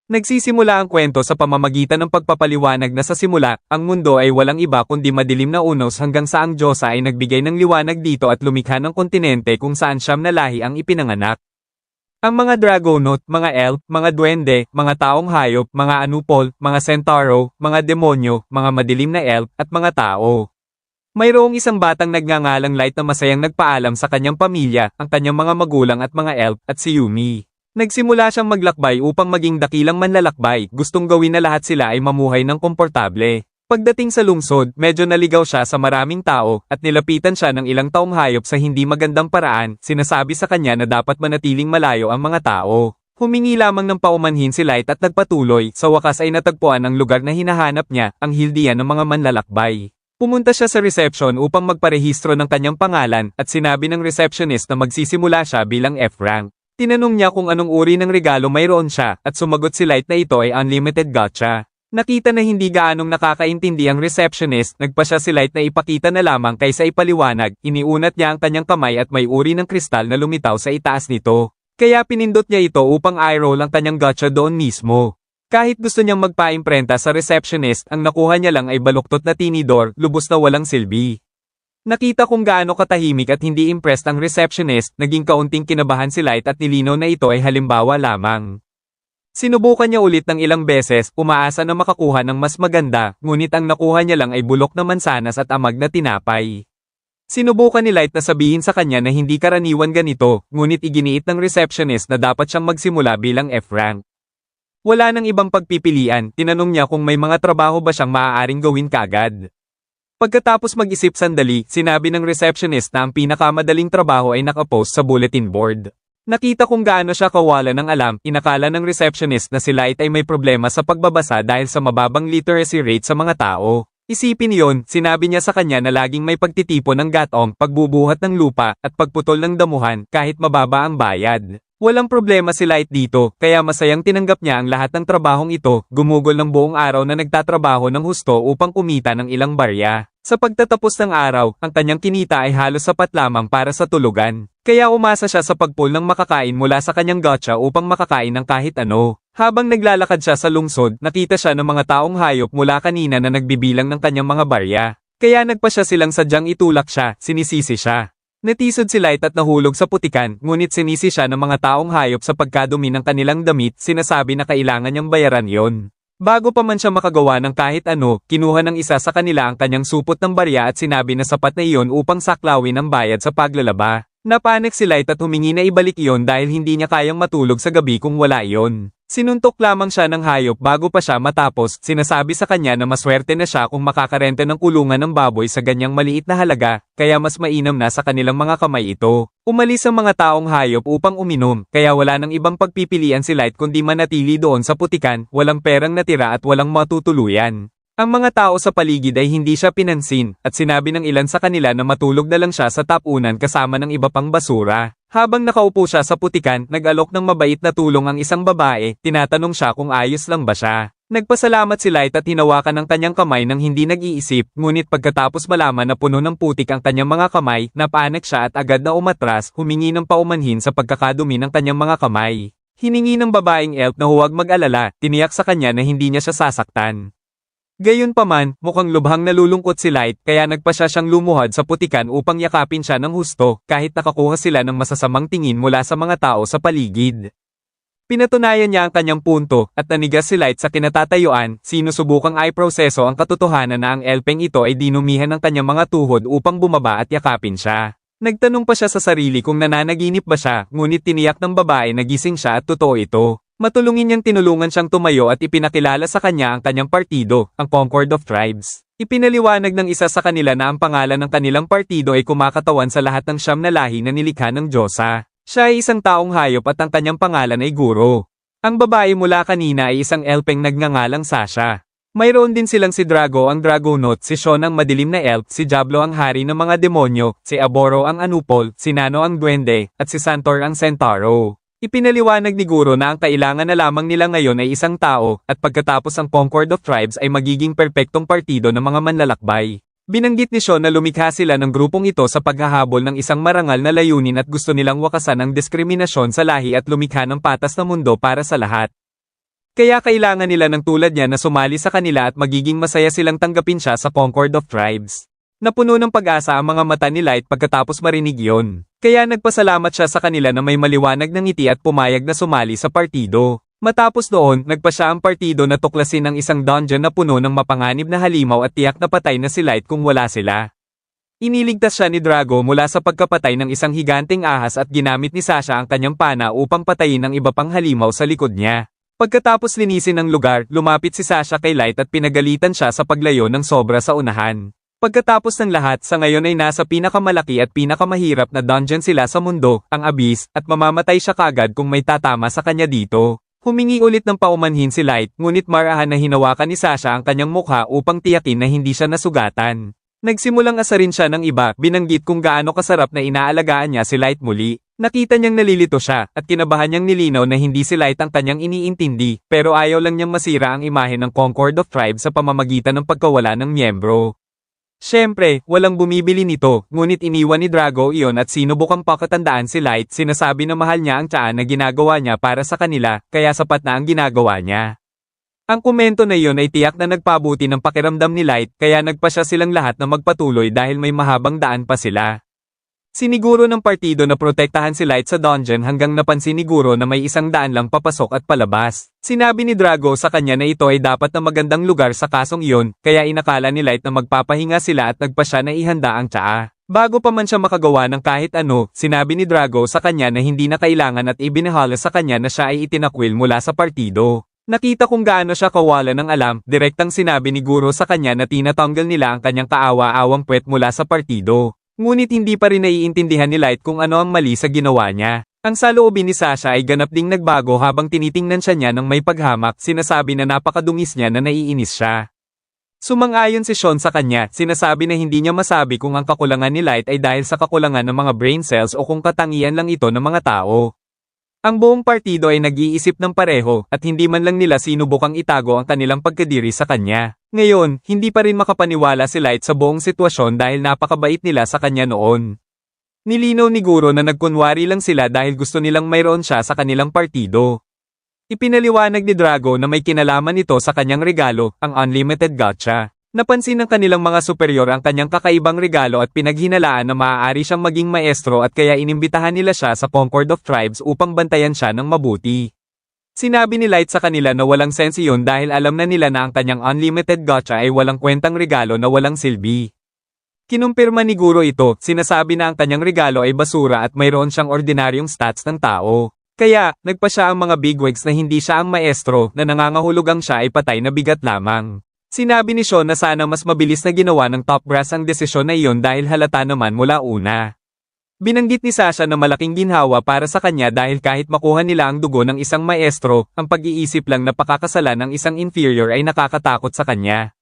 Nagsisimula ang kwento sa pamamagitan ng pagpapaliwanag na sa simula, ang mundo ay walang iba kundi madilim na unos hanggang sa ang Diyosa ay nagbigay ng liwanag dito at lumikha ng kontinente kung saan siyam na lahi ang ipinanganak. Ang mga Dragonaut, mga elf, mga duwende, mga taong hayop, mga anupol, mga centauro, mga demonyo, mga madilim na elf, at mga tao. Mayroong isang batang nagngangalang Light na masayang nagpaalam sa kanyang pamilya, ang kanyang mga magulang at mga elf, at si Yumi. Nagsimula siyang maglakbay upang maging dakilang manlalakbay, gustong gawin na lahat sila ay mamuhay ng komportable. Pagdating sa lungsod, medyo naligaw siya sa maraming tao, at nilapitan siya ng ilang taong hayop sa hindi magandang paraan, sinasabi sa kanya na dapat manatiling malayo ang mga tao. Humingi lamang ng paumanhin si Light at nagpatuloy, sa wakas ay natagpuan ang lugar na hinahanap niya, ang hildian ng mga manlalakbay. Pumunta siya sa reception upang magparehistro ng kanyang pangalan, at sinabi ng receptionist na magsisimula siya bilang F-rank. Tinanong niya kung anong uri ng regalo mayroon siya, at sumagot si Light na ito ay unlimited gacha. Nakita na hindi gaanong nakakaintindi ang receptionist, nagpa siya si Light na ipakita na lamang kaysa ipaliwanag, iniunat niya ang kanyang kamay at may uri ng kristal na lumitaw sa itaas nito. Kaya pinindot niya ito upang i-roll ang kanyang gacha doon mismo. Kahit gusto niyang magpa-imprenta sa receptionist, ang nakuha niya lang ay baluktot na tinidor, lubos na walang silbi. Nakita kung gaano katahimik at hindi impressed ang receptionist, naging kaunting kinabahan si Light at nilinaw na ito ay halimbawa lamang. Sinubukan niya ulit ng ilang beses, umaasa na makakuha ng mas maganda, ngunit ang nakuha niya lang ay bulok na mansanas at amag na tinapay. Sinubukan ni Light na sabihin sa kanya na hindi karaniwan ganito, ngunit iginiit ng receptionist na dapat siyang magsimula bilang F-rank. Wala nang ibang pagpipilian, tinanong niya kung may mga trabaho ba siyang maaaring gawin kaagad. Pagkatapos mag-isip sandali, sinabi ng receptionist na ang pinakamadaling trabaho ay nakapost sa bulletin board. Nakita kung gaano siya kawala ng alam, inakala ng receptionist na si Light ay may problema sa pagbabasa dahil sa mababang literacy rate sa mga tao. Isipin yon, sinabi niya sa kanya na laging may pagtitipon ng gatong, pagbubuhat ng lupa, at pagputol ng damuhan, kahit mababa ang bayad. Walang problema si Light dito, kaya masayang tinanggap niya ang lahat ng trabahong ito, gumugol ng buong araw na nagtatrabaho ng husto upang kumita ng ilang barya. Sa pagtatapos ng araw, ang kanyang kinita ay halos sapat lamang para sa tulugan. Kaya umasa siya sa pagpull ng makakain mula sa kanyang gacha upang makakain ng kahit ano. Habang naglalakad siya sa lungsod, nakita siya ng mga taong hayop mula kanina na nagbibilang ng kanyang mga barya. Kaya nagpa siya silang sadyang itulak siya, sinisisi siya. Natisod si Light at nahulog sa putikan, ngunit sinisi siya ng mga taong hayop sa pagkadumi ng kanilang damit, sinasabi na kailangan niyang bayaran yon. Bago pa man siya makagawa ng kahit ano, kinuha ng isa sa kanila ang kanyang supot ng barya at sinabi na sapat na iyon upang saklawin ang bayad sa paglalaba. Napanik si Light at humingi na ibalik iyon dahil hindi niya kayang matulog sa gabi kung wala iyon. Sinuntok lamang siya ng hayop bago pa siya matapos, sinasabi sa kanya na maswerte na siya kung makakarente ng kulungan ng baboy sa ganyang maliit na halaga, kaya mas mainam na sa kanilang mga kamay ito. Umalis ang mga taong hayop upang uminom, kaya wala nang ibang pagpipilian si Light kundi manatili doon sa putikan, walang perang natira at walang matutuluyan. Ang mga tao sa paligid ay hindi siya pinansin, at sinabi ng ilan sa kanila na matulog na lang siya sa tapunan kasama ng iba pang basura. Habang nakaupo siya sa putikan, nag-alok ng mabait na tulong ang isang babae, tinatanong siya kung ayos lang ba siya. Nagpasalamat si Light at hinawakan ng kanyang kamay nang hindi nag-iisip, ngunit pagkatapos malaman na puno ng putik ang kanyang mga kamay, napanik siya at agad na umatras, humingi ng paumanhin sa pagkakadumi ng kanyang mga kamay. Hiningi ng babaeng elf na huwag mag-alala, tiniyak sa kanya na hindi niya siya sasaktan. Gayunpaman, mukhang lubhang nalulungkot si Light kaya nagpa siya siyang lumuhad sa putikan upang yakapin siya ng husto kahit nakakuha sila ng masasamang tingin mula sa mga tao sa paligid. Pinatunayan niya ang kanyang punto at nanigas si Light sa kinatatayuan, sinusubukang i-proseso ang katotohanan na ang elpeng ito ay dinumihan ng kanyang mga tuhod upang bumaba at yakapin siya. Nagtanong pa siya sa sarili kung nananaginip ba siya, ngunit tiniyak ng babae na gising siya at totoo ito. Matulungin niyang tinulungan siyang tumayo at ipinakilala sa kanya ang kanyang partido, ang Concord of Tribes. Ipinaliwanag ng isa sa kanila na ang pangalan ng kanilang partido ay kumakatawan sa lahat ng siyam na lahi na nilikha ng Diyosa. Siya ay isang taong hayop at ang kanyang pangalan ay Guro. Ang babae mula kanina ay isang elpeng nagngangalang Sasha. Mayroon din silang si Drago ang Dragonaut, si Sean ang madilim na elf, si Diablo ang hari ng mga demonyo, si Aboro ang Anupol, si Nano ang Duwende, at si Santor ang Centauro. Ipinaliwanag ni Guro na ang kailangan na lamang nila ngayon ay isang tao, at pagkatapos ang Concord of Tribes ay magiging perpektong partido ng mga manlalakbay. Binanggit ni Sean na lumikha sila ng grupong ito sa paghahabol ng isang marangal na layunin at gusto nilang wakasan ang diskriminasyon sa lahi at lumikha ng patas na mundo para sa lahat. Kaya kailangan nila ng tulad niya na sumali sa kanila at magiging masaya silang tanggapin siya sa Concord of Tribes. Napuno ng pag-asa ang mga mata ni Light pagkatapos marinig yon. Kaya nagpasalamat siya sa kanila na may maliwanag na ngiti at pumayag na sumali sa partido. Matapos doon, nagpa siya ang partido na tuklasin ang isang dungeon na puno ng mapanganib na halimaw at tiyak na patay na si Light kung wala sila. Iniligtas siya ni Drago mula sa pagkapatay ng isang higanteng ahas at ginamit ni Sasha ang kanyang pana upang patayin ang iba pang halimaw sa likod niya. Pagkatapos linisin ang lugar, lumapit si Sasha kay Light at pinagalitan siya sa paglayo ng sobra sa unahan. Pagkatapos ng lahat, sa ngayon ay nasa pinakamalaki at pinakamahirap na dungeon sila sa mundo, ang Abyss, at mamamatay siya kagad kung may tatama sa kanya dito. Humingi ulit ng paumanhin si Light, ngunit marahan na hinawakan ni Sasha ang kanyang mukha upang tiyakin na hindi siya nasugatan. Nagsimulang asarin siya ng iba, binanggit kung gaano kasarap na inaalagaan niya si Light muli. Nakita niyang nalilito siya, at kinabahan niyang nilinaw na hindi si Light ang kanyang iniintindi, pero ayaw lang niyang masira ang imahe ng Concord of Tribes sa pamamagitan ng pagkawala ng miyembro. Siyempre, walang bumibili nito, ngunit iniwan ni Drago iyon at sinubukang pakatandaan si Light. Sinasabi na mahal niya ang tiyaan na ginagawa niya para sa kanila, kaya sapat na ang ginagawa niya. Ang komento na iyon ay tiyak na nagpabuti ng pakiramdam ni Light, kaya nagpasya silang lahat na magpatuloy dahil may mahabang daan pa sila. Siniguro ng partido na protektahan si Light sa dungeon hanggang napansin ni Guro na may 100 lang papasok at palabas. Sinabi ni Drago sa kanya na ito ay dapat na magandang lugar sa kasong iyon, kaya inakala ni Light na magpapahinga sila at nagpa siya na ihanda ang tsaa. Bago pa man siya makagawa ng kahit ano, sinabi ni Drago sa kanya na hindi na kailangan at ibinahala sa kanya na siya ay itinakwil mula sa partido. Nakita kung gaano siya kawala ng alam, direktang sinabi ni Guro sa kanya na tinatanggal nila ang kanyang kaawa-awang puwet mula sa partido. Ngunit hindi pa rin naiintindihan ni Light kung ano ang mali sa ginawa niya. Ang saloobin ni Sasha ay ganap ding nagbago habang tinitingnan siya niya ng may paghamak, sinasabi na napakadungis niya na naiinis siya. Sumang-ayon si Sean sa kanya, sinasabi na hindi niya masabi kung ang kakulangan ni Light ay dahil sa kakulangan ng mga brain cells o kung katangian lang ito ng mga tao. Ang buong partido ay nag-iisip ng pareho at hindi man lang nila sinubukang itago ang kanilang pagkadiri sa kanya. Ngayon, hindi pa rin makapaniwala si Light sa buong sitwasyon dahil napakabait nila sa kanya noon. Nilinaw ni Guro na nagkunwari lang sila dahil gusto nilang mayroon siya sa kanilang partido. Ipinaliwanag ni Drago na may kinalaman ito sa kanyang regalo, ang Unlimited Gacha. Napansin ng kanilang mga superior ang kanyang kakaibang regalo at pinaghinalaan na maaari siyang maging maestro at kaya inimbitahan nila siya sa Concord of Tribes upang bantayan siya ng mabuti. Sinabi ni Light sa kanila na walang sense yun dahil alam na nila na ang kanyang Unlimited Gacha ay walang kwentang regalo na walang silbi. Kinumpirma ni Guro ito, sinasabi na ang kanyang regalo ay basura at mayroon siyang ordinaryong stats ng tao. Kaya, nagpa siya ang mga bigwigs na hindi siya ang maestro na nangangahulugang siya ay patay na bigat lamang. Sinabi ni Sean na sana mas mabilis na ginawa ng top brass ang desisyon na iyon dahil halata naman mula una. Binanggit ni Sasha na malaking ginhawa para sa kanya dahil kahit makuha nila ang dugo ng isang maestro, ang pag-iisip lang na pakakasalan ng isang inferior ay nakakatakot sa kanya.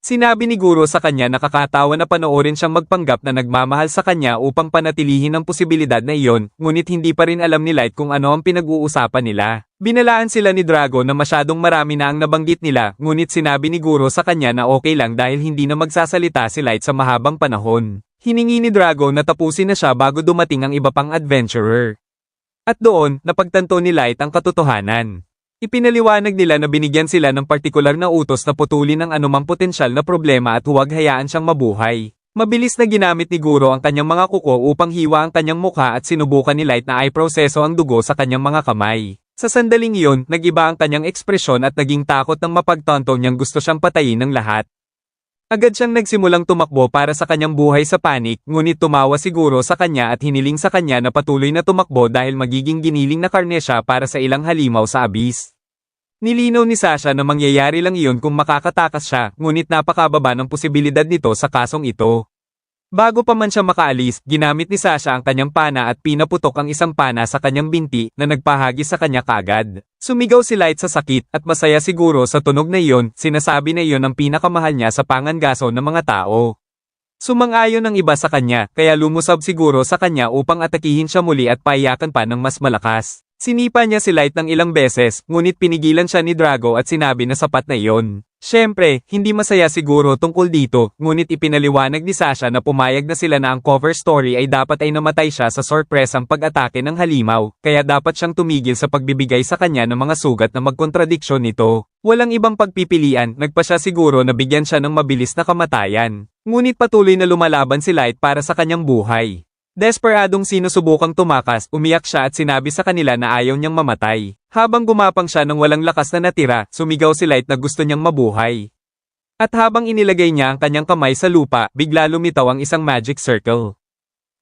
Sinabi ni Guro sa kanya na nakakatawa na panoorin siyang magpanggap na nagmamahal sa kanya upang panatilihin ang posibilidad na iyon, ngunit hindi pa rin alam ni Light kung ano ang pinag-uusapan nila. Binalaan sila ni Drago na masyadong marami na ang nabanggit nila, ngunit sinabi ni Guro sa kanya na okay lang dahil hindi na magsasalita si Light sa mahabang panahon. Hiningi ni Drago na tapusin na siya bago dumating ang iba pang adventurer. At doon, napagtanto ni Light ang katotohanan. Ipinaliwanag nila na binigyan sila ng partikular na utos na putulin ang anumang potensyal na problema at huwag hayaan siyang mabuhay. Mabilis na ginamit ni Guro ang kanyang mga kuko upang hiwa ang kanyang mukha at sinubukan ni Light na proseso ang dugo sa kanyang mga kamay. Sa sandaling iyon, nag-iba ang kanyang ekspresyon at naging takot ng mapagtanto niyang gusto siyang patayin ng lahat. Agad siyang nagsimulang tumakbo para sa kanyang buhay sa panik, ngunit tumawa siguro sa kanya at hiniling sa kanya na patuloy na tumakbo dahil magiging giniling na karne siya para sa ilang halimaw sa Abyss. Nilinaw ni Sasha na mangyayari lang iyon kung makakatakas siya, ngunit napakababa ng posibilidad nito sa kasong ito. Bago pa man siya makaalis, ginamit ni Sasha ang kanyang pana at pinaputok ang isang pana sa kanyang binti na nagpahagi sa kanya kaagad. Sumigaw si Light sa sakit at masaya siguro sa tunog na iyon, sinasabi na iyon ang pinakamahal niya sa pangangaso ng mga tao. Sumang-ayon ang iba sa kanya, kaya lumusab siguro sa kanya upang atakihin siya muli at paiyakan pa ng mas malakas. Sinipa niya si Light ng ilang beses, ngunit pinigilan siya ni Drago at sinabi na sapat na iyon. Siyempre, hindi masaya siguro tungkol dito, ngunit ipinaliwanag ni Sasha na pumayag na sila na ang cover story ay dapat ay namatay siya sa sorpresang pag-atake ng halimaw, kaya dapat siyang tumigil sa pagbibigay sa kanya ng mga sugat na magkontradiksyon nito. Walang ibang pagpipilian, nagpa siya siguro na bigyan siya ng mabilis na kamatayan. Ngunit patuloy na lumalaban si Light para sa kanyang buhay. Desperadong sinusubukang tumakas, umiyak siya at sinabi sa kanila na ayaw niyang mamatay. Habang gumapang siya ng walang lakas na natira, sumigaw si Light na gusto niyang mabuhay. At habang inilagay niya ang kanyang kamay sa lupa, bigla lumitaw ang isang magic circle.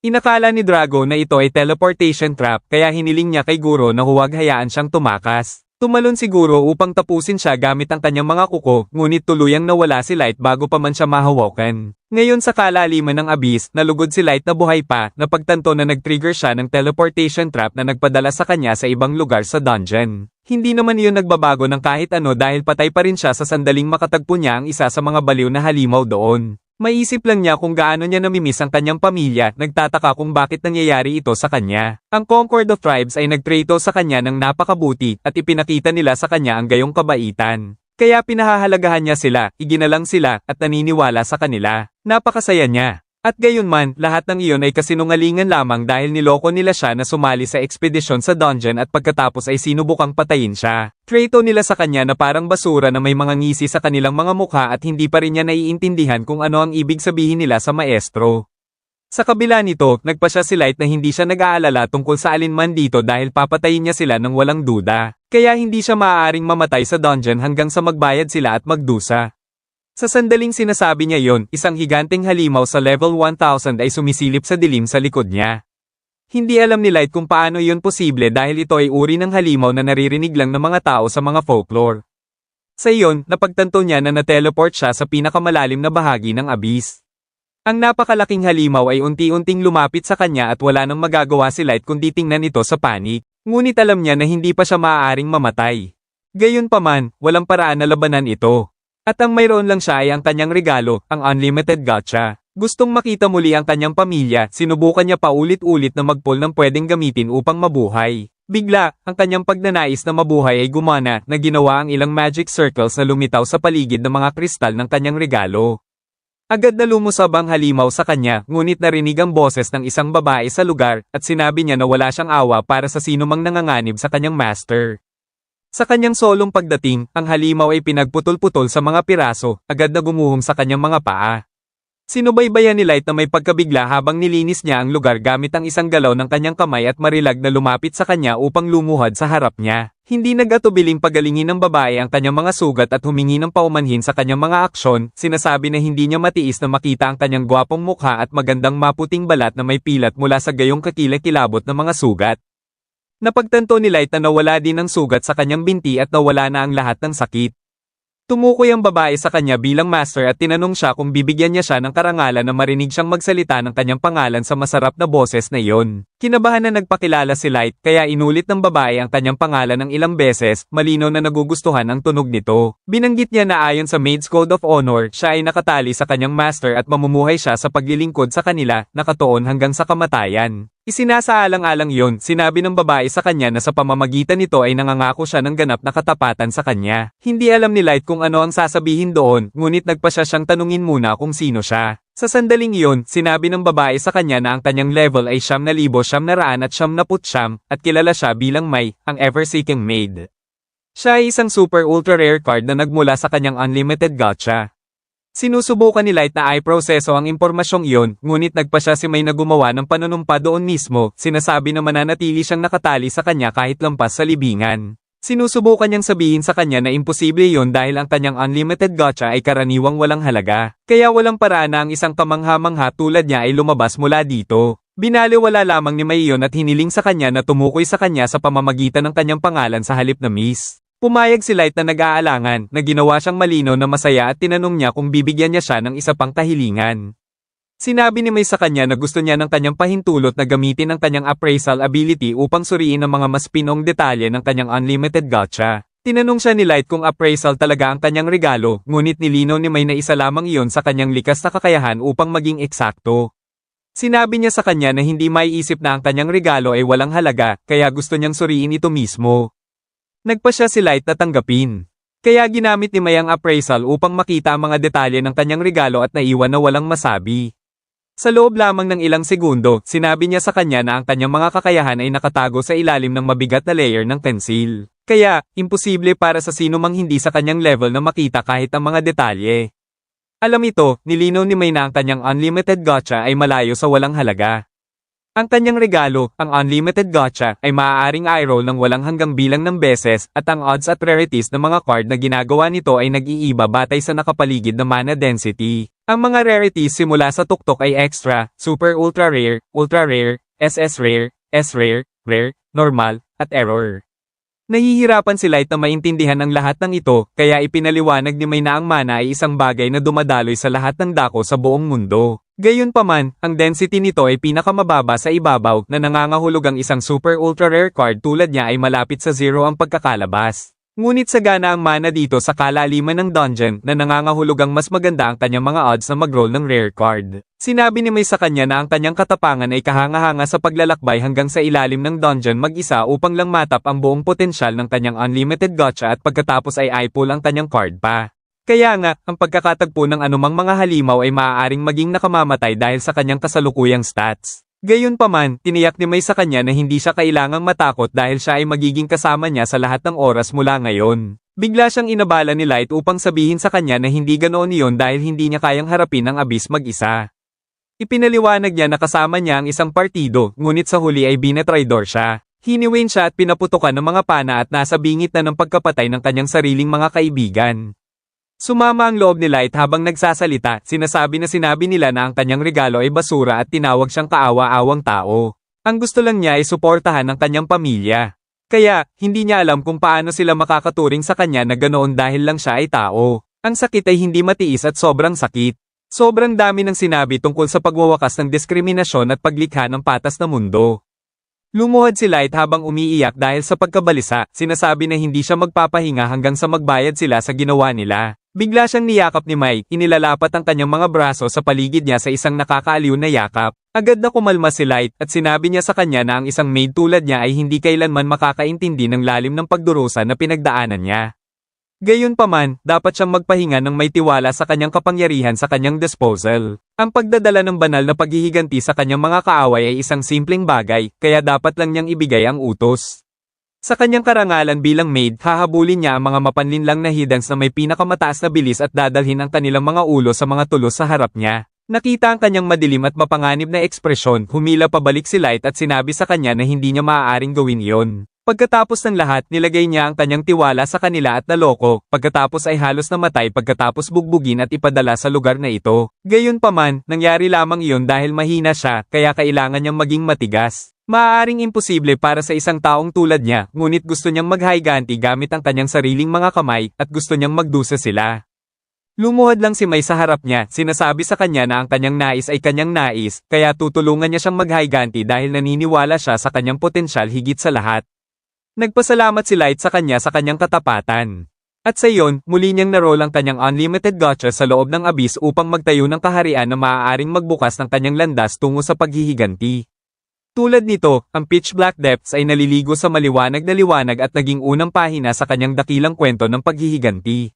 Inakala ni Drago na ito ay teleportation trap kaya hiniling niya kay Guro na huwag hayaan siyang tumakas. Tumalon si Guro upang tapusin siya gamit ang kanyang mga kuko, ngunit tuluyang nawala si Light bago pa man siya mahawakan. Ngayon sa kalaliman ng abyss, nalugod si Light na buhay pa, napagtanto na nag-trigger siya ng teleportation trap na nagpadala sa kanya sa ibang lugar sa dungeon. Hindi naman iyon nagbabago ng kahit ano dahil patay pa rin siya sa sandaling makatagpo niya ang isa sa mga baliw na halimaw doon. Maisip lang niya kung gaano niya namimiss ang kanyang pamilya, nagtataka kung bakit nangyayari ito sa kanya. Ang Concord of Tribes ay nagtrato sa kanya ng napakabuti at ipinakita nila sa kanya ang gayong kabaitan. Kaya pinahahalagahan niya sila, iginalang sila, at naniniwala sa kanila. Napakasaya niya. At gayon man, lahat ng iyon ay kasinungalingan lamang dahil niloko nila siya na sumali sa ekspedisyon sa dungeon at pagkatapos ay sinubukang patayin siya. Trato nila sa kanya na parang basura na may mga ngisi sa kanilang mga mukha at hindi pa rin niya naiintindihan kung ano ang ibig sabihin nila sa maestro. Sa kabila nito, nagpa siya si Light na hindi siya nag-aalala tungkol sa alinman dito dahil papatayin niya sila ng walang duda. Kaya hindi siya maaaring mamatay sa dungeon hanggang sa magbayad sila at magdusa. Sa sandaling sinasabi niya yon, isang higanteng halimaw sa level 1000 ay sumisilip sa dilim sa likod niya. Hindi alam ni Light kung paano iyon posible dahil ito ay uri ng halimaw na naririnig lang ng mga tao sa mga folklore. Sa iyon, napagtanto niya na na-teleport siya sa pinakamalalim na bahagi ng abyss. Ang napakalaking halimaw ay unti-unting lumapit sa kanya at wala nang magagawa si Light kundi tingnan ito sa panik. Ngunit alam niya na hindi pa siya maaaring mamatay. Gayunpaman, walang paraan na labanan ito. At ang mayroon lang siya ay ang kanyang regalo, ang unlimited gacha. Gustong makita muli ang kanyang pamilya, sinubukan niya paulit-ulit na mag-pull ng pwedeng gamitin upang mabuhay. Bigla, ang kanyang pagnanais na mabuhay ay gumana na ginawa ang ilang magic circles na lumitaw sa paligid ng mga kristal ng kanyang regalo. Agad na lumusab ang halimaw sa kanya, ngunit narinig ang boses ng isang babae sa lugar at sinabi niya na wala siyang awa para sa sinumang nanganganib sa kanyang master. Sa kanyang solong pagdating, ang halimaw ay pinagputol-putol sa mga piraso, agad na gumuhong sa kanyang mga paa. Sinubaybayan ni Light na may pagkabigla habang nilinis niya ang lugar gamit ang isang galaw ng kanyang kamay at marilag na lumapit sa kanya upang lumuhad sa harap niya. Hindi nag-atubiling pagalingin ng babae ang kanyang mga sugat at humingi ng paumanhin sa kanyang mga aksyon, sinasabi na hindi niya matiis na makita ang kanyang gwapong mukha at magandang maputing balat na may pilat mula sa gayong kakilakilabot ng mga sugat. Napagtanto ni Light na nawala din ang sugat sa kanyang binti at nawala na ang lahat ng sakit. Tumukoy ang babae sa kanya bilang master at tinanong siya kung bibigyan niya siya ng karangalan na marinig siyang magsalita ng kanyang pangalan sa masarap na boses na iyon. Kinabahan na nagpakilala si Light kaya inulit ng babae ang kanyang pangalan ng ilang beses, malinaw na nagugustuhan ang tunog nito. Binanggit niya na ayon sa Maid's Code of Honor, siya ay nakatali sa kanyang master at mamumuhay siya sa paglilingkod sa kanila, nakatuon hanggang sa kamatayan. Isinasaalang-alang yon, sinabi ng babae sa kanya na sa pamamagitan nito ay nangangako siya ng ganap na katapatan sa kanya. Hindi alam ni Light kung ano ang sasabihin doon, ngunit nagpa siya siyang tanungin muna kung sino siya. Sa sandaling iyon, sinabi ng babae sa kanya na ang kanyang level ay 9,900 at kilala siya bilang Mai, ang ever-seeking maid. Siya ay isang super ultra rare card na nagmula sa kanyang unlimited gacha. Sinusubukan ni Light na i-proseso ang impormasyong iyon, ngunit nagpa siya si Mai na gumawa ng panunumpa doon mismo, sinasabi na mananatili siyang nakatali sa kanya kahit lampas sa libingan. Sinusubukan niyang sabihin sa kanya na imposible yon dahil ang kanyang unlimited gacha ay karaniwang walang halaga, kaya walang paraan na ang isang kamangha-mangha tulad niya ay lumabas mula dito. Binaliwala lamang ni Mai yon at hiniling sa kanya na tumukoy sa kanya sa pamamagitan ng kanyang pangalan sa halip na Miss. Pumayag si Light na nag-aalangan, na ginawa siyang malinaw na masaya at tinanong niya kung bibigyan niya siya ng isa pang kahilingan. Sinabi ni Mai sa kanya na gusto niya ng kanyang pahintulot na gamitin ang kanyang appraisal ability upang suriin ang mga mas pinong detalye ng kanyang unlimited gacha. Tinanong siya ni Light kung appraisal talaga ang kanyang regalo, ngunit nilinaw ni Mai na isa lamang iyon sa kanyang likas na kakayahan upang maging eksakto. Sinabi niya sa kanya na hindi maiisip na ang kanyang regalo ay walang halaga, kaya gusto niyang suriin ito mismo. Nagpa siya si Light na tanggapin. Kaya ginamit ni May ang appraisal upang makita ang mga detalye ng kanyang regalo at naiwan na walang masabi. Sa loob lamang ng ilang segundo, sinabi niya sa kanya na ang kanyang mga kakayahan ay nakatago sa ilalim ng mabigat na layer ng pensil. Kaya, imposible para sa sino mang hindi sa kanyang level na makita kahit ang mga detalye. Alam ito, nilinaw ni May na ang kanyang unlimited gotcha ay malayo sa walang halaga. Ang kanyang regalo, ang unlimited gotcha, ay maaaring i-roll ng walang hanggang bilang ng beses at ang odds at rarities ng mga card na ginagawa nito ay nag-iiba batay sa nakapaligid na mana density. Ang mga rarities simula sa tuktok ay extra, super ultra rare, SS rare, S-rare, rare, normal, at error. Nahihirapan si Light na maintindihan ang lahat ng ito, kaya ipinaliwanag ni May na ang mana ay isang bagay na dumadaloy sa lahat ng dako sa buong mundo. Gayunpaman, ang density nito ay pinakamababa sa ibabaw na nangangahulog ang isang super ultra rare card tulad niya ay malapit sa zero ang pagkakalabas. Ngunit sagana ang mana dito sa kalaliman ng dungeon na nangangahulog ang mas maganda ang kanyang mga odds na mag-roll ng rare card. Sinabi ni May sa kanya na ang kanyang katapangan ay kahanga-hanga sa paglalakbay hanggang sa ilalim ng dungeon mag-isa upang lang matap ang buong potensyal ng kanyang unlimited gotcha at pagkatapos ay i-pull ang kanyang card pa. Kaya nga, ang pagkakatagpo ng anumang mga halimaw ay maaaring maging nakamamatay dahil sa kanyang kasalukuyang stats. Gayunpaman, tiniyak ni May sa kanya na hindi siya kailangang matakot dahil siya ay magiging kasama niya sa lahat ng oras mula ngayon. Bigla siyang inabala ni Light upang sabihin sa kanya na hindi ganoon iyon dahil hindi niya kayang harapin ang abyss mag-isa. Ipinaliwanag niya na kasama niya ang isang partido, ngunit sa huli ay binetraidor siya. Hiniwain siya at pinaputukan ng mga pana at nasa bingit na ng pagkapatay ng kanyang sariling mga kaibigan. Sumama ang loob ni Light habang nagsasalita, sinabi nila na ang kanyang regalo ay basura at tinawag siyang kaawa-awang tao. Ang gusto lang niya ay suportahan ang kanyang pamilya. Kaya, hindi niya alam kung paano sila makakaturing sa kanya na ganoon dahil lang siya ay tao. Ang sakit ay hindi matiis at sobrang sakit. Sobrang dami ng sinabi tungkol sa pagwawakas ng diskriminasyon at paglikha ng patas na mundo. Lumuhod si Light habang umiiyak dahil sa pagkabalisa, sinasabi na hindi siya magpapahinga hanggang sa magbayad sila sa ginawa nila. Bigla siyang niyakap ni Mai, inilalapat ang kanyang mga braso sa paligid niya sa isang nakakaaliw na yakap. Agad na kumalma si Light at sinabi niya sa kanya na ang isang maid tulad niya ay hindi kailanman makakaintindi ng lalim ng pagdurusa na pinagdaanan niya. Gayunpaman, dapat siyang magpahinga ng may tiwala sa kanyang kapangyarihan sa kanyang disposal. Ang pagdadala ng banal na paghihiganti sa kanyang mga kaaway ay isang simpleng bagay, kaya dapat lang niyang ibigay ang utos. Sa kanyang karangalan bilang maid, hahabulin niya ang mga mapanlinlang na hiddens na may pinakamataas na bilis at dadalhin ang kanilang mga ulo sa mga tulos sa harap niya. Nakita ang kanyang madilim at mapanganib na ekspresyon, humila pabalik si Light at sinabi sa kanya na hindi niya maaaring gawin iyon. Pagkatapos ng lahat, nilagay niya ang kanyang tiwala sa kanila at naloko, pagkatapos ay halos namatay pagkatapos bugbugin at ipadala sa lugar na ito. Gayunpaman, nangyari lamang iyon dahil mahina siya, kaya kailangan niyang maging matigas. Maaaring imposible para sa isang taong tulad niya, ngunit gusto niyang mag-higanti gamit ang kanyang sariling mga kamay, at gusto niyang magdusa sila. Lumuhod lang si Mai sa harap niya, sinasabi sa kanya na ang kanyang nais ay kanyang nais, kaya tutulungan niya siyang mag-higanti dahil naniniwala siya sa kanyang potensyal higit sa lahat. Nagpasalamat si Light sa kanya sa kanyang katapatan. At sa iyon, muli niyang naroll ang kanyang unlimited gotcha sa loob ng abyss upang magtayo ng kaharian na maaaring magbukas ng kanyang landas tungo sa paghihiganti. Tulad nito, ang Pitch Black Depths ay naliligo sa maliwanag na liwanag at naging unang pahina sa kanyang dakilang kwento ng paghihiganti.